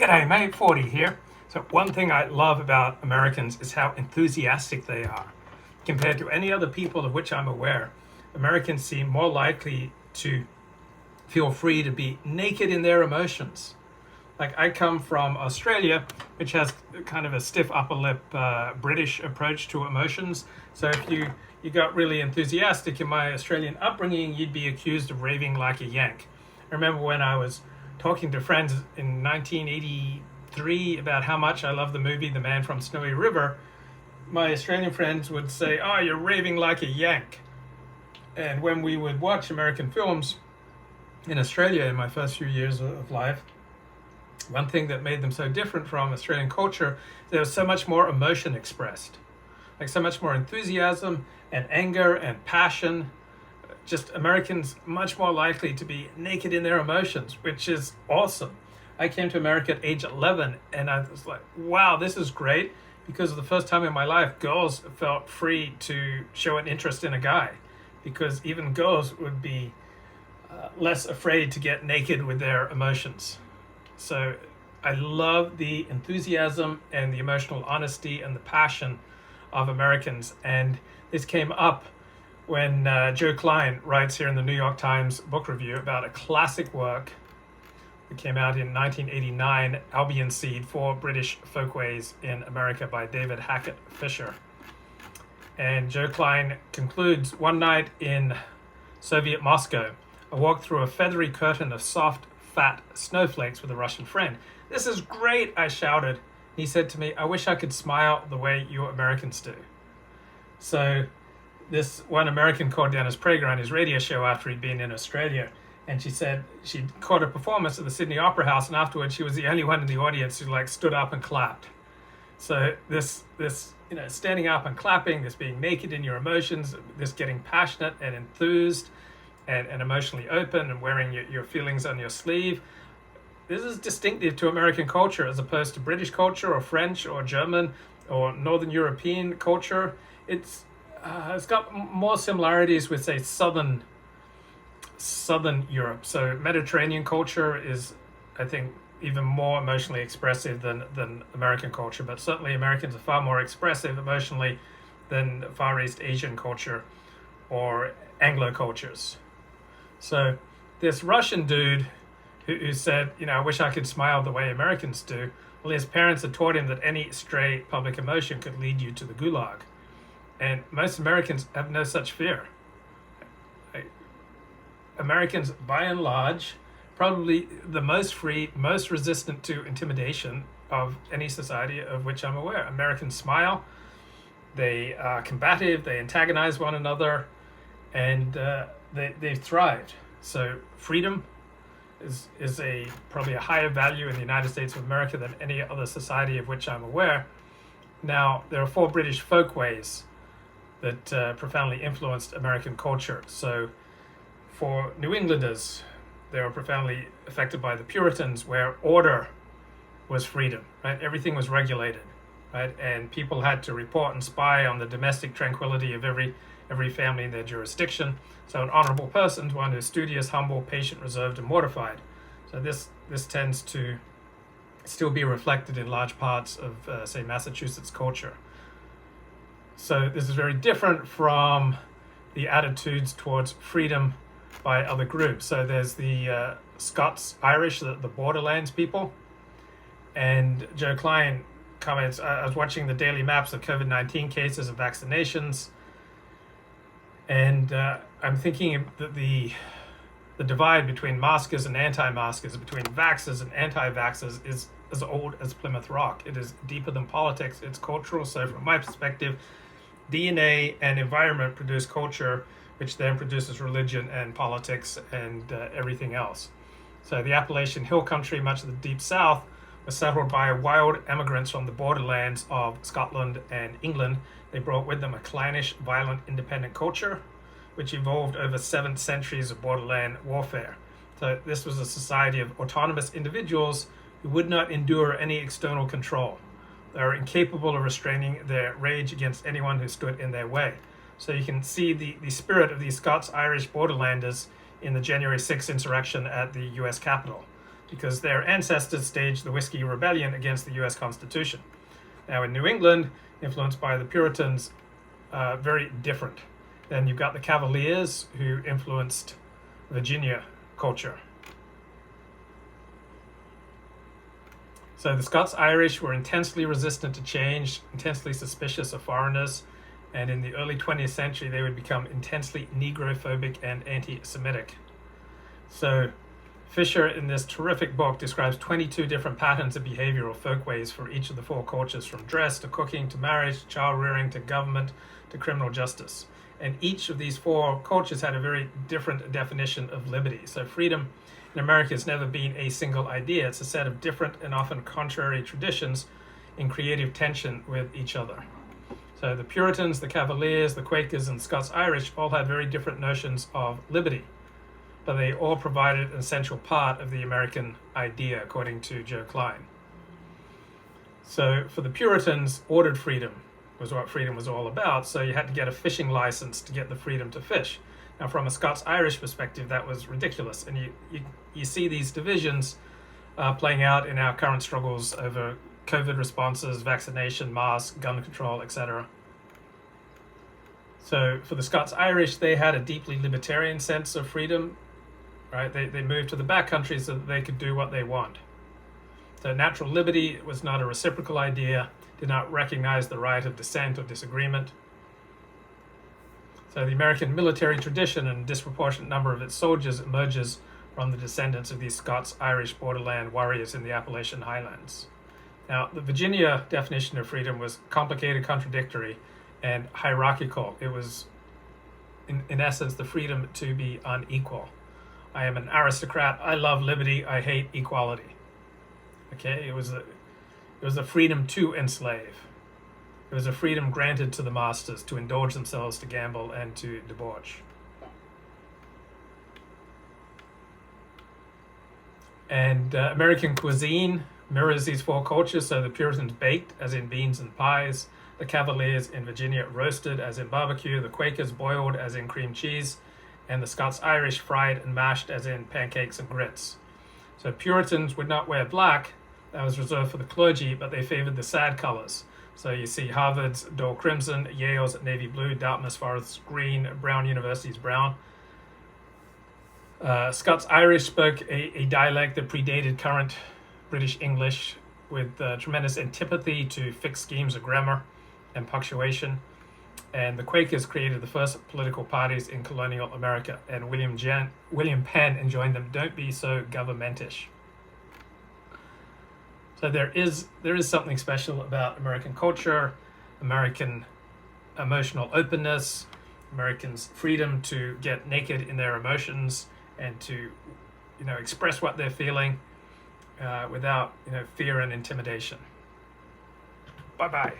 G'day mate, 40 here. So one thing I love about Americans is how enthusiastic they are. Compared to any other people of which I'm aware, Americans seem more likely to feel free to be naked in their emotions. Like I come from Australia, which has kind of a stiff upper lip British approach to emotions. So if you got really enthusiastic in my Australian upbringing, you'd be accused of raving like a Yank. I remember when I was talking to friends in 1983 about how much I love the movie The Man from Snowy River, my Australian friends would say, "Oh, you're raving like a Yank." And when we would watch American films in Australia in my first few years of life, one thing that made them so different from Australian culture, there was so much more emotion expressed, like so much more enthusiasm and anger and passion. Just Americans much more likely to be naked in their emotions, which is awesome. I came to America at age 11 and I was like, wow, this is great, because for the first time in my life, girls felt free to show an interest in a guy, because even girls would be less afraid to get naked with their emotions. So I love the enthusiasm and the emotional honesty and the passion of Americans. And this came up when Joe Klein writes here in the New York Times book review about a classic work that came out in 1989, Albion Seed, 4 British Folkways in America by David Hackett Fisher. And Joe Klein concludes, "One night in Soviet Moscow, I walked through a feathery curtain of soft, fat snowflakes with a Russian friend. 'This is great,' I shouted. He said to me, 'I wish I could smile the way you Americans do.'" So this one American called Dennis Prager on his radio show after he'd been in Australia, and she said she'd caught a performance at the Sydney Opera House, and afterwards she was the only one in the audience who stood up and clapped. So this standing up and clapping, this being naked in your emotions, this getting passionate and enthused and emotionally open and wearing your feelings on your sleeve, this is distinctive to American culture as opposed to British culture or French or German or Northern European culture. It's got more similarities with, say, Southern Europe. So Mediterranean culture is, I think, even more emotionally expressive than American culture, but certainly Americans are far more expressive emotionally than Far East Asian culture or Anglo cultures. So this Russian dude who said, I wish I could smile the way Americans do, well, his parents had taught him that any stray public emotion could lead you to the gulag. And most Americans have no such fear. Americans, by and large, probably the most free, most resistant to intimidation of any society of which I'm aware. Americans smile, they are combative, they antagonize one another, and they've thrived. So freedom is probably a higher value in the United States of America than any other society of which I'm aware. Now, there are 4 British folkways that profoundly influenced American culture. So for New Englanders, they were profoundly affected by the Puritans, where order was freedom, right? Everything was regulated, right? And people had to report and spy on the domestic tranquility of every family in their jurisdiction. So an honorable person is one who's studious, humble, patient, reserved, and mortified. So this tends to still be reflected in large parts of, say, Massachusetts culture. So this is very different from the attitudes towards freedom by other groups. So there's the Scots-Irish, the borderlands people. And Joe Klein comments, I was watching the daily maps of COVID-19 cases and vaccinations, and I'm thinking that the divide between maskers and anti-maskers, between vaxxers and anti-vaxxers, is as old as Plymouth Rock. It is deeper than politics, it's cultural. So from my perspective, DNA and environment produce culture, which then produces religion and politics and everything else. So the Appalachian Hill Country, much of the Deep South, was settled by wild immigrants from the borderlands of Scotland and England. They brought with them a clannish, violent, independent culture, which evolved over 7 centuries of borderland warfare. So this was a society of autonomous individuals who would not endure any external control. They were incapable of restraining their rage against anyone who stood in their way. So you can see the spirit of these Scots-Irish borderlanders in the January 6th insurrection at the US Capitol. because their ancestors staged the Whiskey Rebellion against the US Constitution. Now in New England, influenced by the Puritans, very different. Then you've got the Cavaliers, who influenced Virginia culture. So the Scots-Irish were intensely resistant to change, intensely suspicious of foreigners, and in the early 20th century they would become intensely negrophobic and anti-Semitic. So Fisher, in this terrific book, describes 22 different patterns of behavior or folkways for each of the four cultures, from dress to cooking to marriage, to child rearing to government to criminal justice. And each of these four cultures had a very different definition of liberty. So freedom in America has never been a single idea. It's a set of different and often contrary traditions in creative tension with each other. So the Puritans, the Cavaliers, the Quakers, and Scots-Irish all had very different notions of liberty, but they all provided an essential part of the American idea, according to Joe Klein. So for the Puritans, ordered freedom was what freedom was all about, so you had to get a fishing license to get the freedom to fish. Now from a Scots-Irish perspective, that was ridiculous, and you see these divisions playing out in our current struggles over COVID responses, vaccination, masks, gun control, etc. So for the Scots-Irish, they had a deeply libertarian sense of freedom. Right? They moved to the backcountry so that they could do what they want. So natural liberty was not a reciprocal idea, did not recognize the right of dissent or disagreement. So the American military tradition and disproportionate number of its soldiers emerges from the descendants of these Scots-Irish borderland warriors in the Appalachian Highlands. Now, the Virginia definition of freedom was complicated, contradictory, and hierarchical. It was, in essence, the freedom to be unequal. I am an aristocrat. I love liberty. I hate equality. Okay, it was a freedom to enslave. It was a freedom granted to the masters to indulge themselves, to gamble, and to debauch. And American cuisine mirrors these four cultures. So the Puritans baked, as in beans and pies. The Cavaliers in Virginia roasted, as in barbecue. The Quakers boiled, as in cream cheese. And the Scots-Irish fried and mashed, as in pancakes and grits. So Puritans would not wear black. That was reserved for the clergy, but they favored the sad colors. So you see Harvard's dull crimson, Yale's navy blue, Dartmouth's forest green, Brown University's brown. Scots-Irish spoke a dialect that predated current British English, with tremendous antipathy to fixed schemes of grammar and punctuation. And the Quakers created the first political parties in colonial America, and William Penn enjoined them, "Don't be so governmentish." So there is something special about American culture, American emotional openness, Americans' freedom to get naked in their emotions and to, express what they're feeling without, fear and intimidation. Bye-bye.